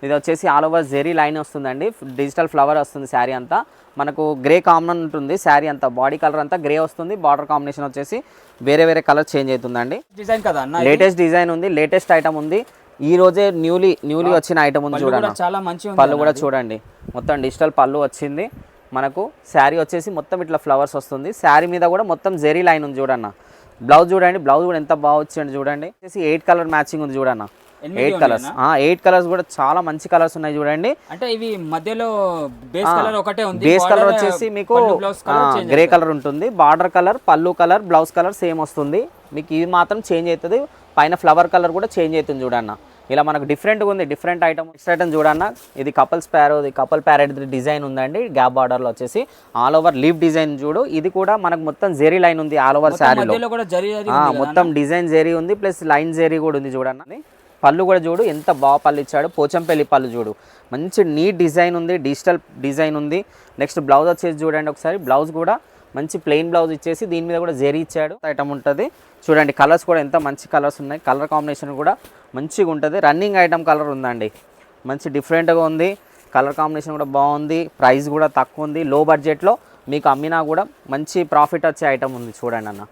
ఇది వచ్చేసి all over zari line వస్తుందండి, డిజిటల్ ఫ్లవర్ వస్తుంది శారీ అంతా. మనకు గ్రే కామన్ ఉంటుంది శారీ అంతా, బాడీ కలర్ అంతా గ్రే వస్తుంది. బార్డర్ కాంబినేషన్ వచ్చేసి వేరే వేరే కలర్ చేంజ్ అవుతుందండి. డిజైన్ కదా అన్న, లేటెస్ట్ డిజైన్ ఉంది, లేటెస్ట్ ఐటమ్ ఉంది. ఈ రోజే న్యూలీ వచ్చిన ఐటమ్ ఉంది చూడండి. చాలా మంచి పళ్ళు కూడా చూడండి, మొత్తం డిజిటల్ పళ్ళు వచ్చింది మనకు. శారీ వచ్చేసి మొత్తం ఇట్లా ఫ్లవర్స్ వస్తుంది. శారీ మీద కూడా మొత్తం జెరీ లైన్ ఉంది చూడన్న. బ్లౌజ్ చూడండి, బ్లౌజ్ కూడా ఎంత బాగా వచ్చింది చూడండి. వచ్చేసి 8 కలర్ మ్యాచింగ్ ఉంది చూడన్న. 8 కలర్స్, 8 కలర్స్ కూడా చాలా మంచి కలర్స్ ఉన్నాయి చూడండి. అంటే ఇవి మధ్యలో బేస్ కలర్ ఒకటే ఉంది, బేస్ కలర్ వచ్చేసి మీకు గ్రే కలర్ ఉంటుంది. బార్డర్ కలర్, పళ్ళు కలర్, బ్లౌజ్ కలర్ సేమ్ వస్తుంది మీకు. ఇది మాత్రం చేంజ్ అవుతుంది, పైన ఫ్లవర్ కలర్ కూడా చేంజ్ అవుతుంది చూడన్న. ఇలా మనకు డిఫరెంట్గా ఉంది, డిఫరెంట్ ఐటమ్. నెక్స్ట్ ఐటమ్ చూడన్న, ఇది కపుల్ ప్యారెట్ డిజైన్ ఉందండి. గ్యాప్ బార్డర్లో వచ్చేసి ఆల్ ఓవర్ లీవ్ డిజైన్ చూడు. ఇది కూడా మనకు మొత్తం జెరీ లైన్ ఉంది ఆల్ ఓవర్ శారీలో, మొత్తం డిజైన్ జెరీ ఉంది ప్లస్ లైన్ జెరీ కూడా ఉంది చూడన్న. పళ్ళు కూడా చూడు ఎంత బాగా పళ్ళు ఇచ్చాడు, పోచంపల్లి పళ్ళు చూడు, మంచి నీట్ డిజైన్ ఉంది, డిజిటల్ డిజైన్ ఉంది. నెక్స్ట్ బ్లౌజ్ వచ్చేసి చూడండి ఒకసారి, బ్లౌజ్ కూడా మంచి ప్లెయిన్ బ్లౌజ్ ఇచ్చేసి దీని మీద కూడా జెరీ ఇచ్చాడు ఐటమ్ ఉంటుంది చూడండి. కలర్స్ కూడా ఎంత మంచి కలర్స్ ఉన్నాయి, కలర్ కాంబినేషన్ కూడా మంచిగా ఉంటుంది. రన్నింగ్ ఐటమ్ కలర్ ఉందండి, మంచి డిఫరెంట్గా ఉంది, కలర్ కాంబినేషన్ కూడా బాగుంది. ప్రైస్ కూడా తక్కువ ఉంది, లో బడ్జెట్లో మీకు అమ్మినా కూడా మంచి ప్రాఫిట్ వచ్చే ఐటమ్ ఉంది చూడండి అన్న.